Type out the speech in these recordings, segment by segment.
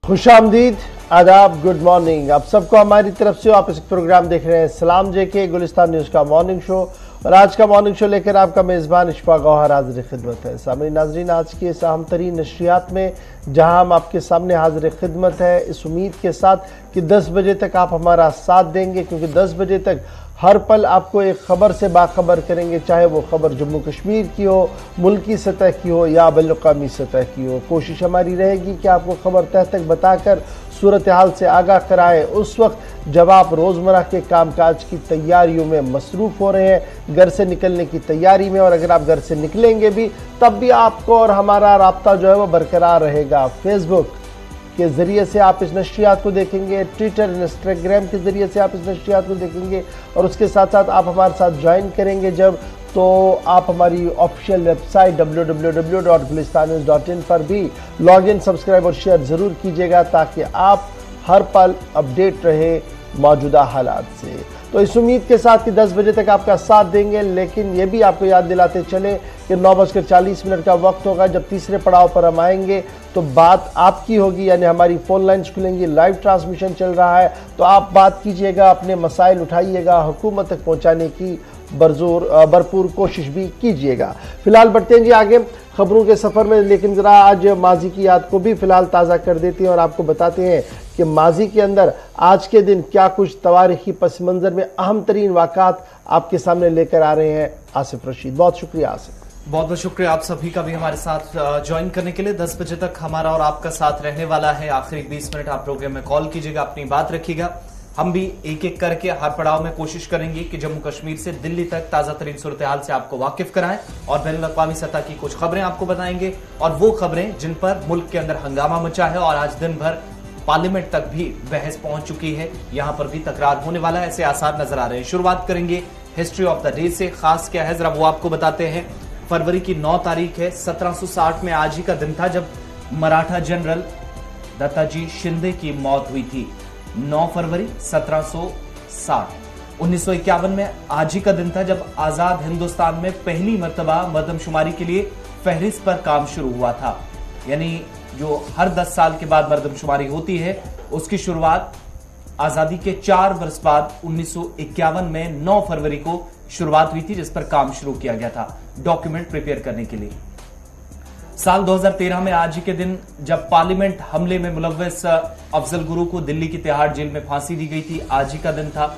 खुशामदीद, आदाब, good morning. आप सबको हमारी तरफ से आप इस प्रोग्राम देख रहे हैं सलाम जेके गुलिस्तान न्यूज़ का मॉर्निंग शो, और आज का मॉर्निंग शो लेकर आपका मेज़बान इशफाक गौहर हाजिर खिदमत है। सामईन नाज़रीन, आज की इस अहम तरीन नशरियात में जहां हम आपके सामने हाजिर खिदमत है इस उम्मीद के साथ कि 10 बजे तक आप हमारा साथ देंगे, क्योंकि 10 बजे तक हर पल आपको एक खबर से बाखबर करेंगे, चाहे वो खबर जम्मू कश्मीर की हो, मुल्की सतह की हो या बैनुल-अक़वामी सतह की हो। कोशिश हमारी रहेगी कि आपको खबर तह तक बताकर सूरत हाल से आगाह कराए उस वक्त जब आप रोज़मर्रा के कामकाज की तैयारियों में मसरूफ़ हो रहे हैं, घर से निकलने की तैयारी में, और अगर आप घर से निकलेंगे भी तब भी आपको और हमारा राब्ता जो है वो बरकरार रहेगा। फेसबुक के ज़रिए से आप इस नशरियात को देखेंगे, ट्विटर, इंस्टाग्राम के ज़रिए से आप इस नशरियात को देखेंगे, और उसके साथ साथ आप हमारे साथ ज्वाइन करेंगे जब, तो आप हमारी ऑफिशियल वेबसाइट www.gulistannews.in पर भी लॉगिन, सब्सक्राइब और शेयर ज़रूर कीजिएगा, ताकि आप हर पल अपडेट रहे मौजूदा हालात से। तो इस उम्मीद के साथ कि 10 बजे तक आपका साथ देंगे, लेकिन ये भी आपको याद दिलाते चले कि 9:40 का वक्त होगा जब तीसरे पड़ाव पर हम आएंगे, तो बात आपकी होगी, यानी हमारी फ़ोन लाइन्स खुलेंगी, लाइव ट्रांसमिशन चल रहा है, तो आप बात कीजिएगा, अपने मसाइल उठाइएगा, हुकूमत तक पहुँचाने की भरपूर कोशिश भी कीजिएगा। फिलहाल बढ़ते हैं जी आगे खबरों के सफ़र में, लेकिन ज़रा आज माजी की याद को भी फिलहाल ताज़ा कर देते हैं और आपको बताते हैं कि माजी के अंदर आज के दिन क्या कुछ तवारीखी पस मंज़र में अहम तरीन वाक़ात आपके सामने लेकर आ रहे हैं। आसिफ रशीद, बहुत शुक्रिया आसिफ। बहुत बहुत शुक्रिया आप सभी का भी हमारे साथ ज्वाइन करने के लिए। 10 बजे तक हमारा और आपका साथ रहने वाला है। आखिरी 20 मिनट आप प्रोग्राम में कॉल कीजिएगा, अपनी बात रखिएगा। हम भी एक एक करके हर पड़ाव में कोशिश करेंगे कि जम्मू कश्मीर से दिल्ली तक ताजा तरीन सूरत हाल से आपको वाकिफ कराएं, और बैनुल-अक़वामी सतह की कुछ खबरें आपको बताएंगे, और वो खबरें जिन पर मुल्क के अंदर हंगामा मचा है और आज दिन भर पार्लियामेंट तक भी बहस पहुंच चुकी है, यहां पर भी तकरार होने वाला है, ऐसे आसार नजर आ रहे हैं। शुरुआत करेंगे हिस्ट्री ऑफ द डे से। खास क्या है जरा वो आपको बताते हैं। फरवरी की 9 तारीख है, 1760 में आज ही का दिन था जब मराठा जनरल दत्ताजी शिंदे की मौत हुई थी। 9 फरवरी 1760। 1951 में आज ही का दिन था जब आजाद हिंदुस्तान में पहली मर्तबा मरदमशुमारी के लिए फहरिस्त पर काम शुरू हुआ था। यानी जो हर 10 साल के बाद मरदमशुमारी होती है, उसकी शुरुआत आजादी के 4 वर्ष बाद 1951 में 9 फरवरी को शुरुआत हुई थी, जिस पर काम शुरू किया गया था डॉक्यूमेंट प्रिपेयर करने के लिए। साल 2013 में आज ही के दिन जब पार्लियामेंट हमले में मुलव्वस अफजल गुरु को दिल्ली की तिहाड़ जेल में फांसी दी गई थी, आज ही का दिन था।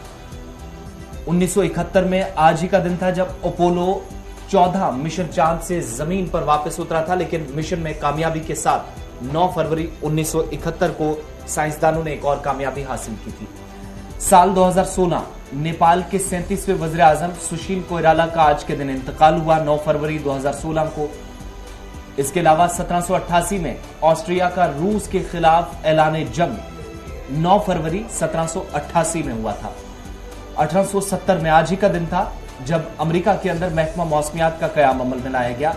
1971 में आज ही का दिन था जब अपोलो 14 मिशन चांद से जमीन पर वापस उतरा था, लेकिन मिशन में कामयाबी के साथ 9 फरवरी 1971 को साइंसदानों ने एक और कामयाबी हासिल की थी। साल 2016 नेपाल के 37वें वज़ीर आज़म सुशील कोइराला का आज के दिन इंतकाल हुआ, 9 फरवरी 2016 को। इसके अलावा 1788 में ऑस्ट्रिया का रूस के खिलाफ ऐलान जंग 9 फरवरी 1788 में हुआ था। 1870 में आज ही का दिन था जब अमेरिका के अंदर महकमा मौसमियात का कयाम अमल में लाया गया।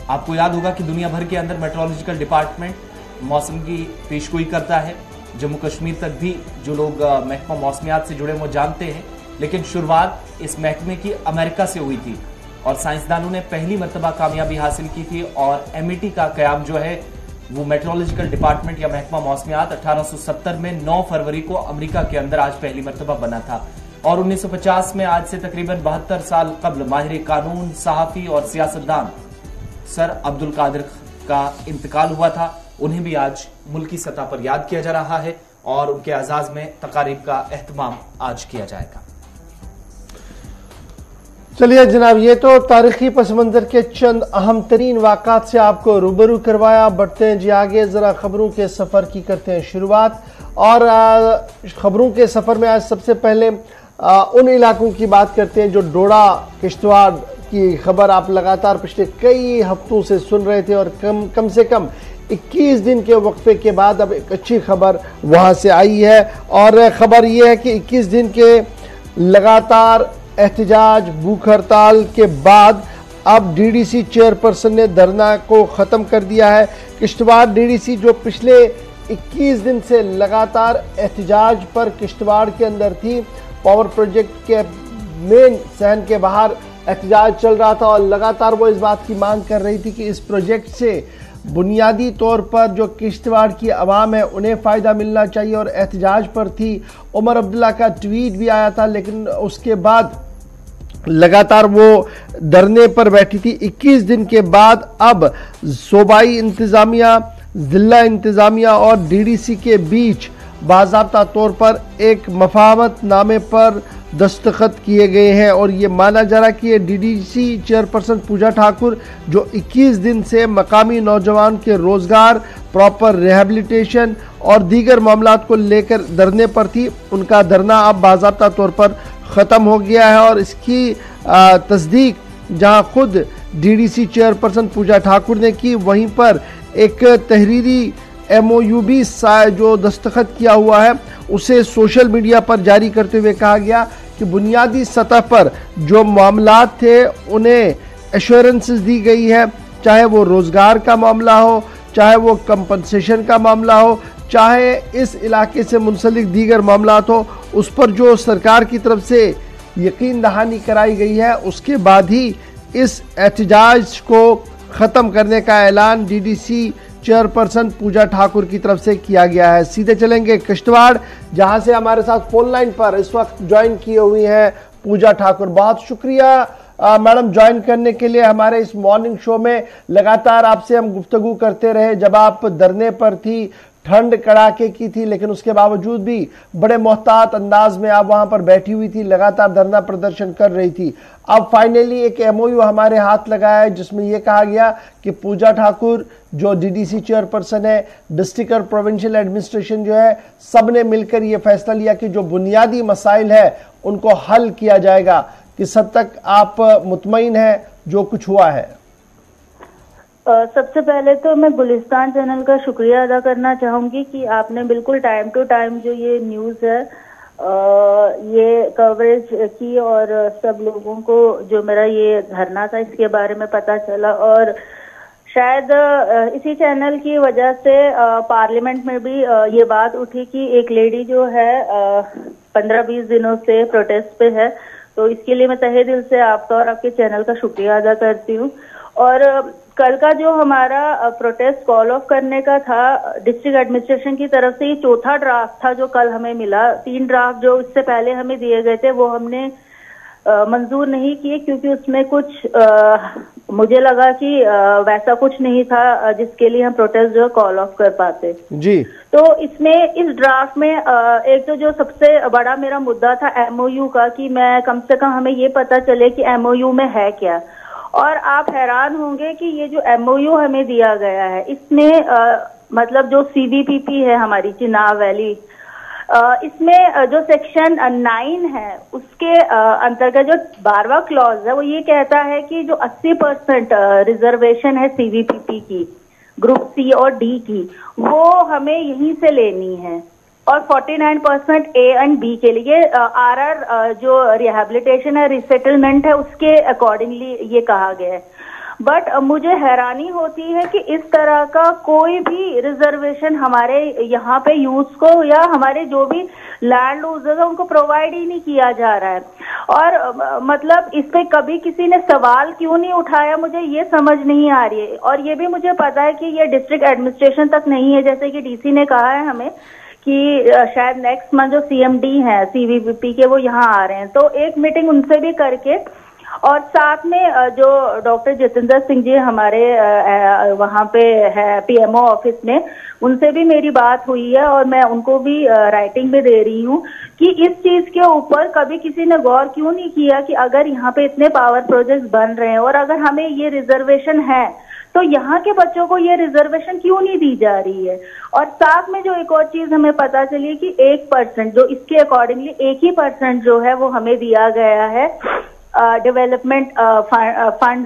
आपको याद होगा कि दुनिया भर के अंदर मेट्रोलॉजिकल डिपार्टमेंट मौसम की पेशगोई करता है। जम्मू कश्मीर तक भी जो लोग महकमा मौसमियात से जुड़े वो जानते हैं, लेकिन शुरुआत इस महकमे की अमेरिका से हुई थी और साइंसदानों ने पहली मर्तबा कामयाबी हासिल की थी, और एमईटी का कयाम जो है वो मेट्रोलॉजिकल डिपार्टमेंट या महकमा मौसमियात 1870 में 9 फरवरी को अमेरिका के अंदर आज पहली मर्तबा बना था। और 1950 में आज से तकरीबन 72 साल कबल माहिर कानून, सहाफी और सियासतदान सर अब्दुल कादिर का इंतकाल हुआ था। उन्हें भी आज मुल्की सतह पर याद किया जा रहा है और उनके एजाज में तकारीब का एहतमाम आज किया जाएगा। चलिए जनाब, ये तो तारीखी पस मंजर के चंद अहम तरीन वाक़ात से आपको रूबरू करवाया। बढ़ते हैं जी आगे, जरा खबरों के सफर की करते हैं शुरुआत। और खबरों के सफर में आज सबसे पहले उन इलाकों की बात करते हैं जो डोडा किश्तवाड़ की खबर आप लगातार पिछले कई हफ्तों से सुन रहे थे, और कम से कम 21 दिन के वक्फे के बाद अब एक अच्छी खबर वहां से आई है। और खबर यह है कि 21 दिन के लगातार एहतजाज, भूख हड़ताल के बाद अब डीडीसी चेयरपर्सन ने धरना को ख़त्म कर दिया है। किश्तवाड़ डीडीसी जो पिछले 21 दिन से लगातार एहतजाज पर किश्तवाड़ के अंदर थी, पावर प्रोजेक्ट के मेन सहन के बाहर एहतजाज चल रहा था, और लगातार वो इस बात की मांग कर रही थी कि इस प्रोजेक्ट से बुनियादी तौर पर जो किश्तवाड़ की आवाम है उन्हें फ़ायदा मिलना चाहिए और एहतजाज पर थी। उमर अब्दुल्ला का ट्वीट भी आया था, लेकिन उसके बाद लगातार वो धरने पर बैठी थी। 21 दिन के बाद अब सूबाई इंतज़ामिया, जिला इंतज़ामिया और डीडीसी के बीच बाज़ाब्ता तौर पर एक मफाहमत नामे पर दस्तखत किए गए हैं और ये माना जा रहा है कि ये डीडीसी चेयरपर्सन पूजा ठाकुर जो 21 दिन से मकामी नौजवान के रोज़गार, प्रॉपर रिहैबिलिटेशन और दीगर मामलात को लेकर धरने पर थी, उनका धरना अब बाज़ाब्ता तौर पर ख़त्म हो गया है। और इसकी तस्दीक जहां खुद डीडीसी चेयरपर्सन पूजा ठाकुर ने की, वहीं पर एक तहरीरी MOU भी जो दस्तखत किया हुआ है उसे सोशल मीडिया पर जारी करते हुए कहा गया कि बुनियादी सतह पर जो मामलात थे उन्हें एश्योरेंसेस दी गई है, चाहे वो रोज़गार का मामला हो, चाहे वो कंपनसेशन का मामला हो, चाहे इस इलाके से मुंसलिक दीगर मामलात हो, उस पर जो सरकार की तरफ से यकीन दहानी कराई गई है, उसके बाद ही इस एहतजाज को ख़त्म करने का ऐलान डीडीसी चेयरपर्सन पूजा ठाकुर की तरफ से किया गया है। सीधे चलेंगे किश्तवाड़, जहां से हमारे साथ फोन लाइन पर इस वक्त ज्वाइन किए हुई हैं पूजा ठाकुर। बहुत शुक्रिया मैडम ज्वाइन करने के लिए हमारे इस मॉर्निंग शो में। लगातार आपसे हम गुफ्तगू करते रहे जब आप धरने पर थी, ठंड कड़ाके की थी, लेकिन उसके बावजूद भी बड़े मोहतात अंदाज में आप वहां पर बैठी हुई थी, लगातार धरना प्रदर्शन कर रही थी। अब फाइनली एक MOU हमारे हाथ लगा है जिसमें यह कहा गया कि पूजा ठाकुर जो डीडीसी चेयरपर्सन है, डिस्ट्रिक्ट और प्रोविंशियल एडमिनिस्ट्रेशन जो है, सब ने मिलकर यह फैसला लिया कि जो बुनियादी मसाइल है उनको हल किया जाएगा। किस हद तक आप मुतमईन हैं जो कुछ हुआ है? सबसे पहले तो मैं गुलिस्तान चैनल का शुक्रिया अदा करना चाहूंगी कि आपने बिल्कुल टाइम टू टाइम जो ये न्यूज़ है ये कवरेज की और सब लोगों को जो मेरा ये धरना था इसके बारे में पता चला। और शायद इसी चैनल की वजह से पार्लियामेंट में भी ये बात उठी कि एक लेडी जो है 15-20 दिनों से प्रोटेस्ट पे है, तो इसके लिए मैं तहे दिल से आपका और आपके चैनल का शुक्रिया अदा करती हूँ। और कल का जो हमारा प्रोटेस्ट कॉल ऑफ करने का था डिस्ट्रिक्ट एडमिनिस्ट्रेशन की तरफ से, ये चौथा ड्राफ्ट था जो कल हमें मिला। 3 ड्राफ्ट जो इससे पहले हमें दिए गए थे वो हमने मंजूर नहीं किए क्योंकि उसमें कुछ मुझे लगा कि वैसा कुछ नहीं था जिसके लिए हम प्रोटेस्ट जो कॉल ऑफ कर पाते जी। तो इसमें इस ड्राफ्ट में एक तो जो सबसे बड़ा मेरा मुद्दा था MOU का, कि मैं कम से कम हमें ये पता चले कि MOU में है क्या। और आप हैरान होंगे कि ये जो MOU हमें दिया गया है इसमें मतलब जो CVPP है हमारी चिनाब वैली, इसमें जो सेक्शन 9 है उसके अंतर्गत जो 12वां क्लॉज है वो ये कहता है कि जो 80% रिजर्वेशन है CVPP की, ग्रुप C और D की, वो हमें यहीं से लेनी है। और 49% A एंड B के लिए RR जो रिहैबिलिटेशन है, रिसेटलमेंट है, उसके अकॉर्डिंगली ये कहा गया है। बट मुझे हैरानी होती है कि इस तरह का कोई भी रिजर्वेशन हमारे यहाँ पे यूथ को या हमारे जो भी लैंड यूजर्स है उनको प्रोवाइड ही नहीं किया जा रहा है। और मतलब इस पे कभी किसी ने सवाल क्यों नहीं उठाया, मुझे ये समझ नहीं आ रही है। और ये भी मुझे पता है कि ये डिस्ट्रिक्ट एडमिनिस्ट्रेशन तक नहीं है, जैसे कि DC ने कहा है हमें कि शायद नेक्स्ट मंथ जो CMD है CVPP के वो यहाँ आ रहे हैं, तो एक मीटिंग उनसे भी करके, और साथ में जो डॉक्टर जितेंद्र सिंह जी हमारे वहाँ पे है PMO ऑफिस में, उनसे भी मेरी बात हुई है और मैं उनको भी राइटिंग में दे रही हूँ कि इस चीज के ऊपर कभी किसी ने गौर क्यों नहीं किया कि अगर यहाँ पे इतने पावर प्रोजेक्ट्स बन रहे हैं और अगर हमें ये रिजर्वेशन है तो यहाँ के बच्चों को ये रिजर्वेशन क्यों नहीं दी जा रही है। और साथ में जो एक और चीज हमें पता चली कि 1% जो इसके अकॉर्डिंगली 1% जो है वो हमें दिया गया है डेवलपमेंट फंड,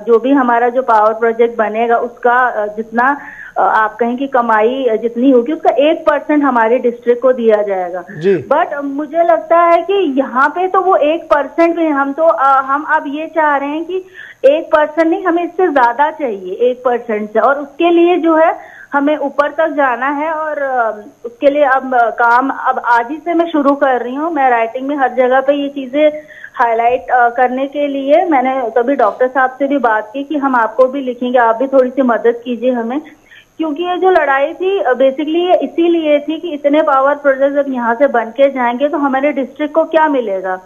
जो भी हमारा जो पावर प्रोजेक्ट बनेगा उसका जितना आप कहें कि कमाई जितनी होगी उसका 1% हमारे डिस्ट्रिक्ट को दिया जाएगा। बट मुझे लगता है कि यहाँ पे तो वो 1% में हम अब ये चाह रहे हैं कि 1% नहीं, हमें इससे ज्यादा चाहिए 1% से, और उसके लिए जो है हमें ऊपर तक जाना है और उसके लिए अब काम अब आज ही से मैं शुरू कर रही हूँ। मैं राइटिंग में हर जगह पे ये चीजें हाईलाइट करने के लिए मैंने तभी डॉक्टर साहब से भी बात की कि हम आपको भी लिखेंगे, आप भी थोड़ी सी मदद कीजिए हमें, क्योंकि ये जो लड़ाई थी बेसिकली ये इसीलिए थी कि इतने पावर प्रोजेक्ट जब यहाँ से बन के जाएंगे तो हमारे डिस्ट्रिक्ट को क्या मिलेगा।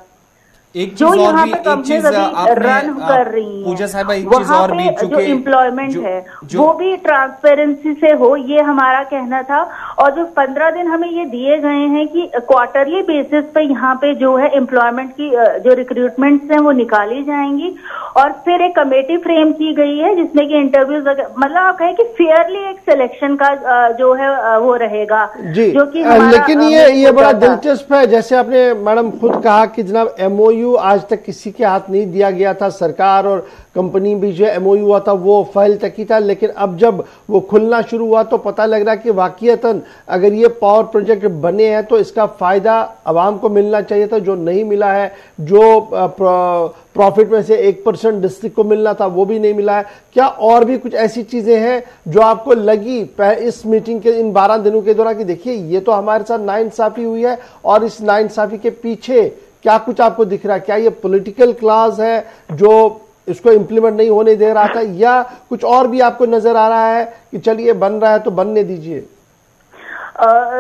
जो यहाँ पे कंपनीज अभी रन कर रही हैं वहाँ पे जो एम्प्लॉयमेंट है वो भी ट्रांसपेरेंसी से हो, ये हमारा कहना था। और जो 15 दिन हमें ये दिए गए हैं कि क्वार्टरली बेसिस पे यहाँ पे जो है एम्प्लॉयमेंट की जो रिक्रूटमेंट्स हैं वो निकाली जाएंगी और फिर एक कमेटी फ्रेम की गई है जिसमें कि इंटरव्यूज मतलब आप कहें कि फेयरली एक सिलेक्शन का जो है वो रहेगा जी। जो कि लेकिन ये बड़ा दिलचस्प है, जैसे आपने मैडम खुद कहा कि जनाब MOU आज तक किसी के हाथ नहीं दिया गया था, सरकार और कंपनी भी जो MOU हुआ था वो फाइल तक ही था, लेकिन अब जब वो खुलना शुरू हुआ तो पता लग रहा कि वाकईतन अगर ये पावर प्रोजेक्ट बने हैं तो इसका फायदा आवाम को मिलना चाहिए था, जो नहीं मिला है। जो प्रॉफिट में से 1% डिस्ट्रिक्ट को मिलना था वो भी नहीं मिला है। क्या और भी कुछ ऐसी चीजें हैं जो आपको लगी इस मीटिंग के इन 12 दिनों के दौरान कि देखिए ये तो हमारे साथ नाइंसाफी हुई है और इस नाइंसाफी के पीछे क्या कुछ आपको दिख रहा है? क्या ये पॉलिटिकल क्लास है जो इसको इंप्लीमेंट नहीं होने दे रहा था, या कुछ और भी आपको नजर आ रहा है कि चलिए बन रहा है तो बनने दीजिए?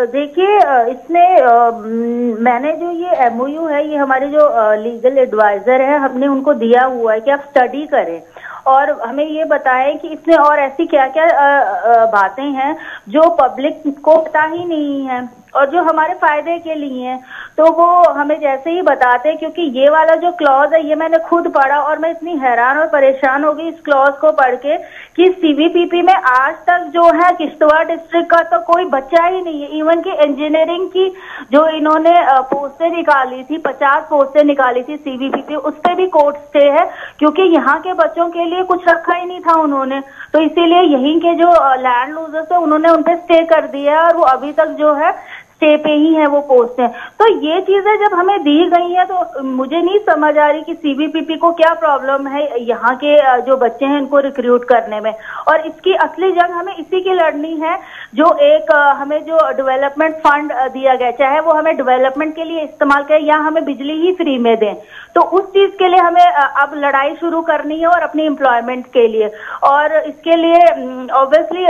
देखिए इसमें मैंने जो ये MOU है ये हमारे जो लीगल एडवाइजर है हमने उनको दिया हुआ है कि आप स्टडी करें और हमें ये बताएं कि इसमें और ऐसी क्या क्या बातें हैं जो पब्लिक को पता ही नहीं है और जो हमारे फायदे के लिए हैं, तो वो हमें जैसे ही बताते हैं। क्योंकि ये वाला जो क्लॉज है ये मैंने खुद पढ़ा और मैं इतनी हैरान और परेशान हो गई इस क्लॉज को पढ़ के कि CVPP में आज तक जो है किश्तवाड़ डिस्ट्रिक्ट का तो कोई बच्चा ही नहीं है। इवन की इंजीनियरिंग की जो इन्होंने पोस्टें निकाली थी, 50 पोस्टें निकाली थी CVPP, उस पर भी कोर्ट स्टे है क्योंकि यहाँ के बच्चों के लिए कुछ रखा ही नहीं था उन्होंने। तो इसीलिए यहीं के जो लैंड लूजर्स है उन्होंने उनपे स्टे कर दिया और वो अभी तक जो है स्टे पे ही है वो पोस्ट है। तो ये चीजें जब हमें दी गई है तो मुझे नहीं समझ आ रही कि CVPP को क्या प्रॉब्लम है यहाँ के जो बच्चे हैं इनको रिक्रूट करने में। और इसकी असली जंग हमें इसी की लड़नी है जो एक हमें जो डेवलपमेंट फंड दिया गया, चाहे वो हमें डेवलपमेंट के लिए इस्तेमाल करें या हमें बिजली ही फ्री में दें, तो उस चीज के लिए हमें अब लड़ाई शुरू करनी है और अपनी एम्प्लॉयमेंट के लिए। और इसके लिए ऑब्वियसली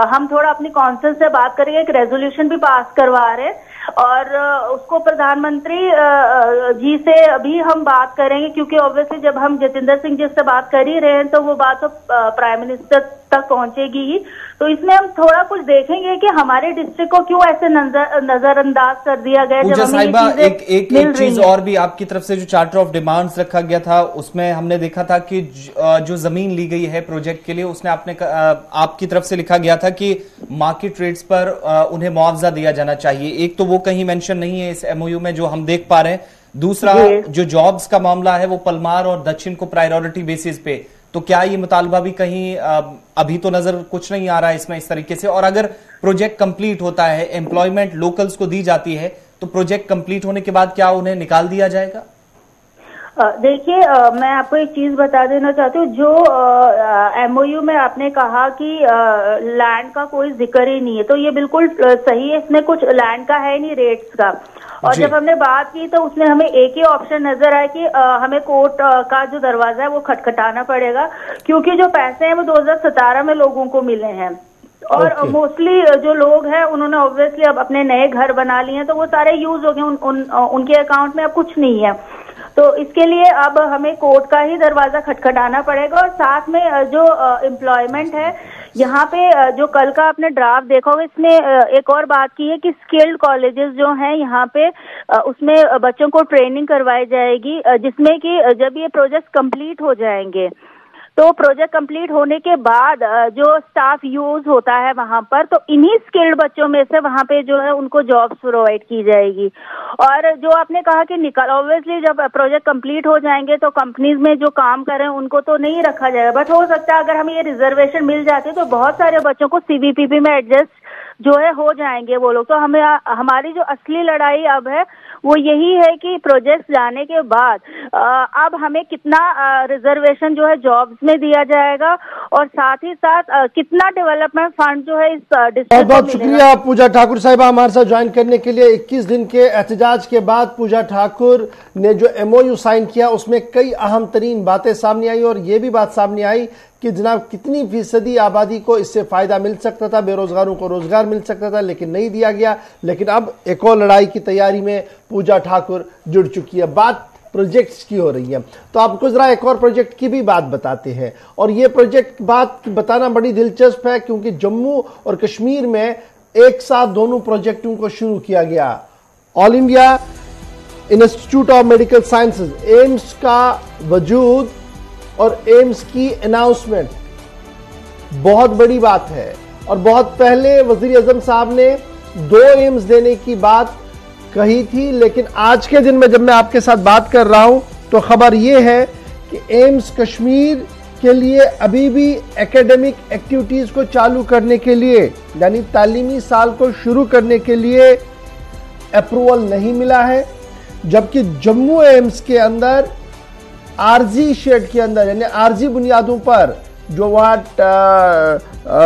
हम थोड़ा अपनी काउंसिल से बात करेंगे, एक रेजोल्यूशन भी पास करवा रहे और उसको प्रधानमंत्री जी से भी हम बात करेंगे क्योंकि ऑब्वियसली जब हम जतिंदर सिंह जी से बात कर ही रहे हैं तो वो बात तो प्राइम मिनिस्टर तक पहुंचेगी ही। तो इसमें हम थोड़ा कुछ देखेंगे कि हमारे डिस्ट्रिक्ट को क्यों ऐसे नजरअंदाज कर दिया गया। जब साहिबा एक चीज और भी आपकी तरफ से जो चार्टर ऑफ डिमांड्स रखा गया था उसमें हमने देखा था कि जो जमीन ली गई है प्रोजेक्ट के लिए उसने आपकी तरफ से लिखा गया था कि मार्केट रेट्स पर उन्हें मुआवजा दिया जाना चाहिए। एक तो वो कहीं मेंशन नहीं है इस MOU में जो हम देख पा रहे हैं, दूसरा जो जॉब्स का मामला है वो पलमार और दक्षिण को प्रायोरिटी बेसिस पे, तो क्या ये मुतालबा भी कहीं अभी तो नजर कुछ नहीं आ रहा है इसमें इस तरीके से? और अगर प्रोजेक्ट कंप्लीट होता है, एम्प्लॉयमेंट लोकल्स को दी जाती है, तो प्रोजेक्ट कंप्लीट होने के बाद क्या उन्हें निकाल दिया जाएगा? देखिए मैं आपको एक चीज बता देना चाहती हूँ। जो MOU में आपने कहा कि लैंड का कोई जिक्र ही नहीं है, तो ये बिल्कुल सही है, इसमें कुछ लैंड का है नहीं, रेट्स का। और जब हमने बात की तो उसमें हमें एक ही ऑप्शन नजर आया कि हमें कोर्ट का जो दरवाजा है वो खटखटाना पड़ेगा क्योंकि जो पैसे हैं वो 2017 में लोगों को मिले हैं और मोस्टली जो लोग हैं उन्होंने ऑब्वियसली अब अपने नए घर बना लिए हैं तो वो सारे यूज हो गए, उनके अकाउंट में अब कुछ नहीं है। तो इसके लिए अब हमें कोर्ट का ही दरवाजा खटखटाना पड़ेगा। और साथ में जो एम्प्लॉयमेंट है यहाँ पे जो कल का आपने ड्राफ्ट देखा होगा इसमें एक और बात की है कि स्किल्ड कॉलेजेस जो हैं यहाँ पे उसमें बच्चों को ट्रेनिंग करवाई जाएगी जिसमें कि जब ये प्रोजेक्ट कंप्लीट हो जाएंगे तो प्रोजेक्ट कंप्लीट होने के बाद जो स्टाफ यूज होता है वहां पर तो इन्हीं स्किल्ड बच्चों में से वहां पे जो है उनको जॉब्स प्रोवाइड की जाएगी। और जो आपने कहा कि ऑब्वियसली जब प्रोजेक्ट कंप्लीट हो जाएंगे तो कंपनीज में जो काम कर रहे हैं उनको तो नहीं रखा जाएगा, बट हो सकता है अगर हमें ये रिजर्वेशन मिल जाती तो बहुत सारे बच्चों को CVPP में एडजस्ट जो है हो जाएंगे वो लोग। तो हमें हमारी जो असली लड़ाई अब है वो यही है कि प्रोजेक्ट जाने के बाद अब हमें कितना रिजर्वेशन जो है जॉब्स में दिया जाएगा, और साथ ही साथ कितना डेवलपमेंट फंड जो है इस डिस्ट्रिक्ट बहुत बहुत शुक्रिया पूजा ठाकुर साहिबा हमारे साथ ज्वाइन करने के लिए। 21 दिन के एहतजाज के बाद पूजा ठाकुर ने जो MOU साइन किया उसमें कई अहम तरीन बातें सामने आई, और ये भी बात सामने आई कि जनाब कितनी फीसदी आबादी को इससे फायदा मिल सकता था, बेरोजगारों को रोजगार मिल सकता था, लेकिन नहीं दिया गया। लेकिन अब एक और लड़ाई की तैयारी में पूजा ठाकुर जुड़ चुकी है। बात प्रोजेक्ट्स की हो रही है, तो आपको जरा एक और प्रोजेक्ट की भी बात बताते हैं। और ये प्रोजेक्ट बात बताना बड़ी दिलचस्प है क्योंकि जम्मू और कश्मीर में एक साथ दोनों प्रोजेक्टों को शुरू किया गया। All India institute of medical sciences AIIMS का वजूद और एम्स की अनाउंसमेंट बहुत बड़ी बात है, और बहुत पहले वजीर आजम साहब ने 2 एम्स देने की बात कही थी, लेकिन आज के दिन में जब मैं आपके साथ बात कर रहा हूं तो खबर यह है कि एम्स कश्मीर के लिए अभी भी एकेडमिक एक्टिविटीज को चालू करने के लिए, यानी तालीमी साल को शुरू करने के लिए अप्रूवल नहीं मिला है। जबकि जम्मू एम्स के अंदर आरजी शेड के अंदर, यानी आरजी बुनियादों पर जो वहां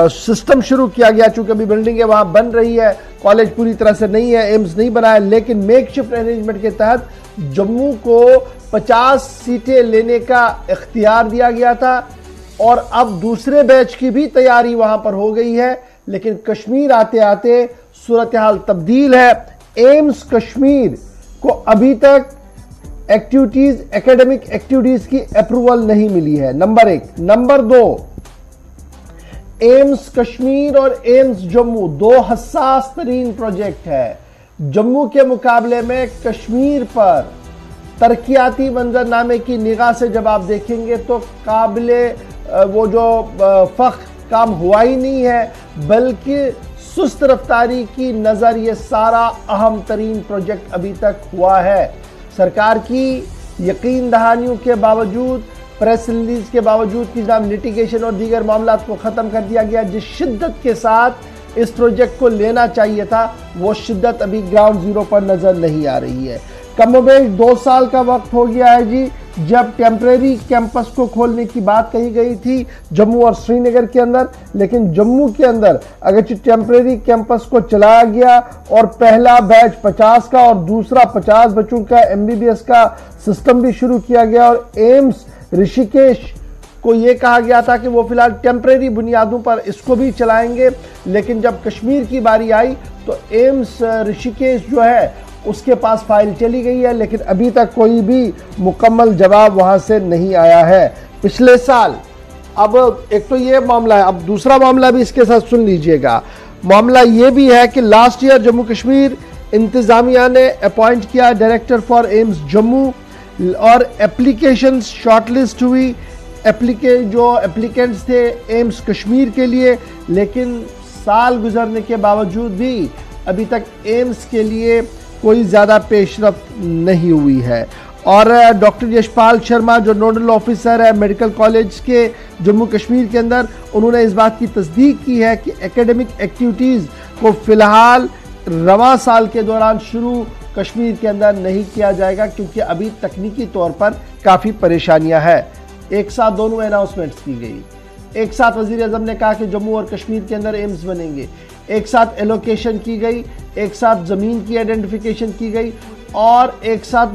सिस्टम शुरू किया गया, चूंकि अभी बिल्डिंगें वहां बन रही है, कॉलेज पूरी तरह से नहीं है, एम्स नहीं बना है, लेकिन मेकशिफ्ट अरेंजमेंट के तहत जम्मू को 50 सीटें लेने का इख्तियार दिया गया था, और अब दूसरे बैच की भी तैयारी वहां पर हो गई है। लेकिन कश्मीर आते आते सूरत हाल तब्दील है। एम्स कश्मीर को अभी तक एक्टिविटीज, एकेडमिक एक्टिविटीज की अप्रूवल नहीं मिली है, नंबर 1। नंबर 2, एम्स कश्मीर और एम्स जम्मू 2 हसास तरीन प्रोजेक्ट है। जम्मू के मुकाबले में कश्मीर पर तरक्याती मंजरनामे की निगाह से जब आप देखेंगे तो काबिले वो जो फख्र काम हुआ ही नहीं है, बल्कि सुस्त रफ्तारी की नजर ये सारा अहम तरीन प्रोजेक्ट अभी तक हुआ है। सरकार की यकीन दहानियों के बावजूद, प्रेस रिलीज के बावजूद कि जनाब लिटिगेशन और दीगर मामला को ख़त्म कर दिया गया, जिस शिद्दत के साथ इस प्रोजेक्ट को लेना चाहिए था वो शिद्दत अभी ग्राउंड जीरो पर नज़र नहीं आ रही है। कमोबेश 2 साल का वक्त हो गया है जी जब टेम्परेरी कैंपस को खोलने की बात कही गई थी जम्मू और श्रीनगर के अंदर, लेकिन जम्मू के अंदर अगर टेम्परेरी कैंपस को चलाया गया और पहला बैच 50 का और दूसरा 50 बच्चों का MBBS का सिस्टम भी शुरू किया गया, और एम्स ऋषिकेश को यह कहा गया था कि वो फिलहाल टेम्परेरी बुनियादों पर इसको भी चलाएंगे। लेकिन जब कश्मीर की बारी आई तो एम्स ऋषिकेश जो है उसके पास फाइल चली गई है, लेकिन अभी तक कोई भी मुकम्मल जवाब वहां से नहीं आया है। पिछले साल, अब एक तो ये मामला है, अब दूसरा मामला भी इसके साथ सुन लीजिएगा। मामला ये भी है कि लास्ट ईयर जम्मू कश्मीर इंतजामिया ने अपॉइंट किया डायरेक्टर फॉर एम्स जम्मू, और एप्लीकेशन शॉर्टलिस्ट हुई, जो एप्लीकेंट्स थे एम्स कश्मीर के लिए, लेकिन साल गुजरने के बावजूद भी अभी तक एम्स के लिए कोई ज़्यादा पेशरफ्त नहीं हुई है। और डॉक्टर यशपाल शर्मा जो नोडल ऑफिसर है मेडिकल कॉलेज के जम्मू कश्मीर के अंदर, उन्होंने इस बात की तस्दीक की है कि एकेडमिक एक्टिविटीज़ को फ़िलहाल रवां साल के दौरान शुरू कश्मीर के अंदर नहीं किया जाएगा, क्योंकि अभी तकनीकी तौर पर काफ़ी परेशानियां हैं। एक साथ दोनों अनाउंसमेंट्स की गई, एक साथ वज़ीर आज़म ने कहा कि जम्मू और कश्मीर के अंदर एम्स बनेंगे, एक साथ एलोकेशन की गई, एक साथ ज़मीन की आइडेंटिफिकेशन की गई, और एक साथ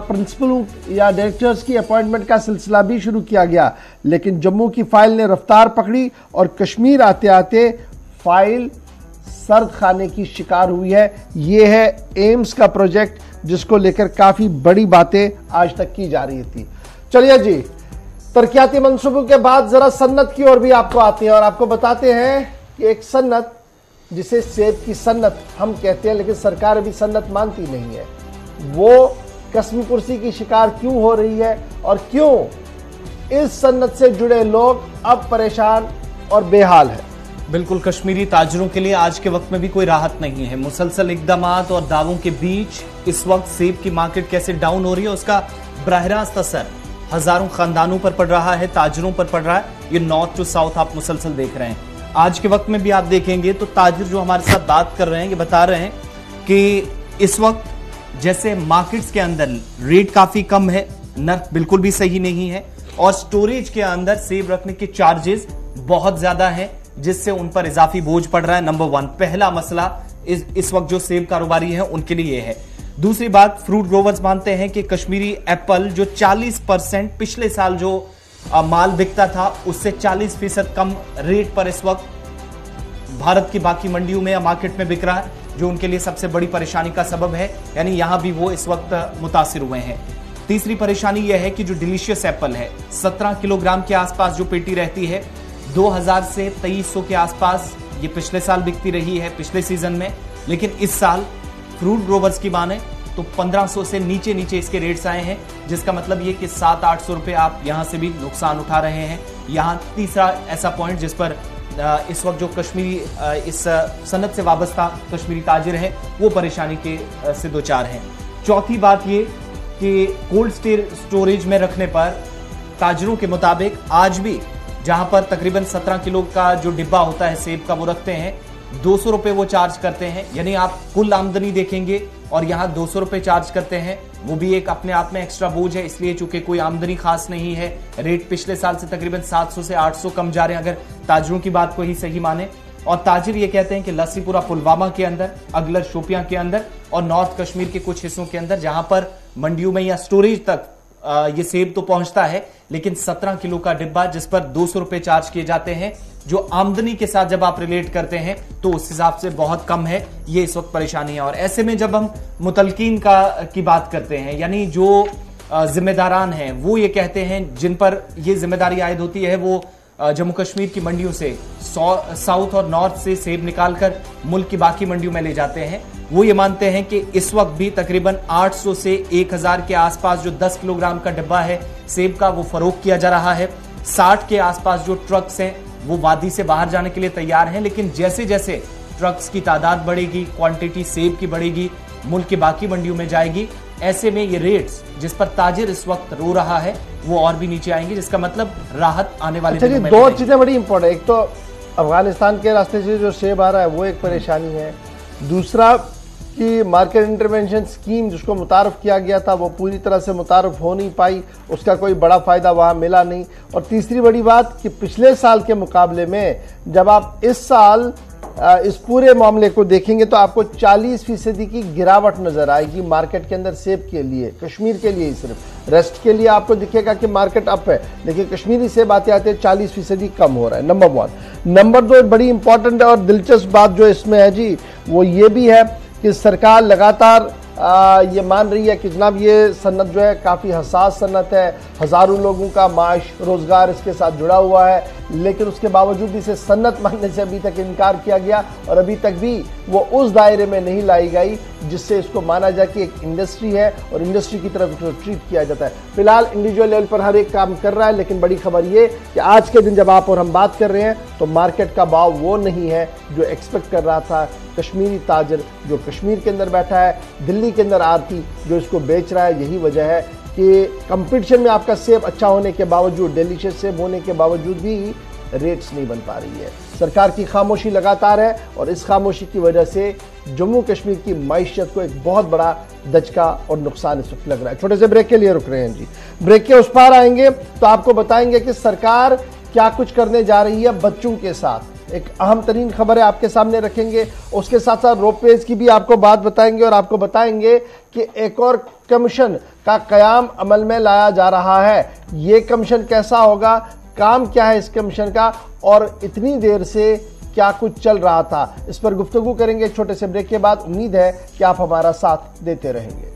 प्रिंसिपलों या डायरेक्टर्स की अपॉइंटमेंट का सिलसिला भी शुरू किया गया। लेकिन जम्मू की फाइल ने रफ्तार पकड़ी और कश्मीर आते आते फाइल सर्द खाने की शिकार हुई है। ये है एम्स का प्रोजेक्ट जिसको लेकर काफ़ी बड़ी बातें आज तक की जा रही थी। चलिए जी, तरक्याती मंसूबों के बाद ज़रा सन्नत की ओर भी आपको आते हैं और आपको बताते हैं कि एक सन्नत जिसे सेब की सन्नत हम कहते हैं, लेकिन सरकार अभी सन्नत मानती नहीं है, वो कसम कुर्सी की शिकार क्यों हो रही है और क्यों इस सन्नत से जुड़े लोग अब परेशान और बेहाल है। बिल्कुल, कश्मीरी ताजरों के लिए आज के वक्त में भी कोई राहत नहीं है। मुसलसल इकदामात और दावों के बीच इस वक्त सेब की मार्केट कैसे डाउन हो रही है उसका बराह रास्त असर हजारों खानदानों पर पड़ रहा है, ताजरों पर पड़ रहा है। ये नॉर्थ टू साउथ आप मुसलसल देख रहे हैं। आज के वक्त में भी आप देखेंगे तो ताजिर जो हमारे साथ बात कर रहे हैं ये बता रहे हैं कि इस वक्त जैसे मार्केट्स के अंदर रेट काफी कम है, नर्क बिल्कुल भी सही नहीं है, और स्टोरेज के अंदर सेब रखने के चार्जेस बहुत ज्यादा हैं, जिससे उन पर इजाफी बोझ पड़ रहा है। नंबर 1 पहला मसला इस वक्त जो सेब कारोबारी हैं उनके लिए ये है। दूसरी बात, फ्रूट ग्रोवर्स मानते हैं कि कश्मीरी एप्पल जो 40% पिछले साल जो माल बिकता था उससे 40% कम रेट पर इस वक्त भारत की बाकी मंडियों में या मार्केट में बिक रहा है, जो उनके लिए सबसे बड़ी परेशानी का सबब है। यानी यहां भी वो इस वक्त मुतासिर हुए हैं। तीसरी परेशानी यह है कि जो डिलीशियस एप्पल है 17 किलोग्राम के आसपास जो पेटी रहती है 2000 से 2300 के आसपास ये पिछले साल बिकती रही है पिछले सीजन में, लेकिन इस साल फ्रूट ग्रोवर्स की माने तो 1500 से नीचे इसके रेट्स आए हैं, जिसका मतलब ये कि 700-800 रुपए आप यहां से भी नुकसान उठा रहे हैं। यहां तीसरा ऐसा पॉइंट जिस पर इस वक्त जो कश्मीरी इस सनत से वाबस्ता कश्मीरी ताजिर हैं वो परेशानी के से दो चार हैं। चौथी बात ये कि कोल्ड स्टोरेज में रखने पर ताजिरों के मुताबिक आज भी जहां पर तकरीबन 17 किलो का जो डिब्बा होता है सेब का वो रखते हैं 200 रुपए वो चार्ज करते हैं। यानी आप कुल आमदनी देखेंगे और यहां 200 रुपए चार्ज करते हैं, वो भी एक अपने आप में एक्स्ट्रा बोझ है, इसलिए चूंकि कोई आमदनी खास नहीं है। रेट पिछले साल से तकरीबन 700 से 800 कम जा रहे हैं अगर ताजिरों की बात को ही सही माने। और ताजिर ये कहते हैं कि लस्सीपुरा पुलवामा के अंदर, अगलर शोपियां के अंदर और नॉर्थ कश्मीर के कुछ हिस्सों के अंदर जहां पर मंडियों में या स्टोरेज तक ये सेब तो पहुंचता है, लेकिन 17 किलो का डिब्बा जिस पर 200 रुपए चार्ज किए जाते हैं, जो आमदनी के साथ जब आप रिलेट करते हैं तो उस हिसाब से बहुत कम है। ये इस वक्त परेशानी है। और ऐसे में जब हम मुतलकीन की बात करते हैं, यानी जो जिम्मेदारान हैं वो ये कहते हैं जिन पर ये जिम्मेदारी आयद होती है, वो जम्मू कश्मीर की मंडियों से साउथ और नॉर्थ से सेब निकालकर मुल्क की बाकी मंडियों में ले जाते हैं। वो ये मानते हैं कि इस वक्त भी तकरीबन 800 से 1000 के आसपास जो 10 किलोग्राम का डिब्बा है सेब का वो फरोख्त किया जा रहा है। 60 के आसपास जो ट्रक्स हैं वो वादी से बाहर जाने के लिए तैयार हैं, लेकिन जैसे जैसे ट्रक्स की तादाद बढ़ेगी, क्वांटिटी सेब की बढ़ेगी, मुल्क की बाकी मंडियों में जाएगी, ऐसे में ये रेट्स जिस पर ताजिर इस वक्त रो रहा है वो और भी नीचे आएंगे, जिसका मतलब राहत आने वाले दिनों में। दो चीजें बड़ी इंपॉर्टेंट, एक तो अफगानिस्तान के रास्ते से जो सेब आ रहा है वो एक परेशानी है, दूसरा कि मार्केट इंटरवेंशन स्कीम जिसको मुतारफ किया गया था वो पूरी तरह से मुतारफ हो नहीं पाई, उसका कोई बड़ा फायदा वहां मिला नहीं। और तीसरी बड़ी बात कि पिछले साल के मुकाबले में जब आप इस साल इस पूरे मामले को देखेंगे तो आपको 40% की गिरावट नजर आएगी मार्केट के अंदर सेब के लिए, कश्मीर के लिए ही सिर्फ। रेस्ट के लिए आपको दिखेगा कि मार्केट अप है, लेकिन कश्मीरी सेब आते आते 40% कम हो रहा है। नंबर 1। नंबर 2 बड़ी इंपॉर्टेंट और दिलचस्प बात जो इसमें है जी वो ये भी है कि सरकार लगातार ये मान रही है कि जनाब ये सन्नत जो है काफ़ी हसास सन्नत है, हज़ारों लोगों का माश रोज़गार इसके साथ जुड़ा हुआ है, लेकिन उसके बावजूद इसे सन्नत मानने से अभी तक इनकार किया गया और अभी तक भी वो उस दायरे में नहीं लाई गई जिससे इसको माना जाए कि एक इंडस्ट्री है और इंडस्ट्री की तरफ इसको ट्रीट किया जाता है। फिलहाल इंडिविजुअल लेवल पर हर एक काम कर रहा है, लेकिन बड़ी खबर ये कि आज के दिन जब आप और हम बात कर रहे हैं तो मार्केट का भाव वो नहीं है जो एक्सपेक्ट कर रहा था कश्मीरी ताजिर जो कश्मीर के अंदर बैठा है, दिल्ली के अंदर आरती जो इसको बेच रहा है। यही वजह है कि कंपटीशन में आपका सेब अच्छा होने के बावजूद, डिलीशियस सेब होने के बावजूद भी रेट्स नहीं बन पा रही है। सरकार की खामोशी लगातार है और इस खामोशी की वजह से जम्मू कश्मीर की मईशत को एक बहुत बड़ा दचका और नुकसान इस वक्त लग रहा है। छोटे से ब्रेक के लिए रुक रहे हैं जी, ब्रेक के उस पार आएंगे तो आपको बताएंगे कि सरकार क्या कुछ करने जा रही है बच्चों के साथ। एक अहम तरीन खबर है आपके सामने रखेंगे, उसके साथ साथ रोपवेज की भी आपको बात बताएंगे और आपको बताएंगे कि एक और कमीशन का कयाम अमल में लाया जा रहा है। ये कमीशन कैसा होगा, काम क्या है इस कमीशन का और इतनी देर से क्या कुछ चल रहा था, इस पर गुफ्तगू करेंगे छोटे से ब्रेक के बाद। उम्मीद है कि आप हमारा साथ देते रहेंगे।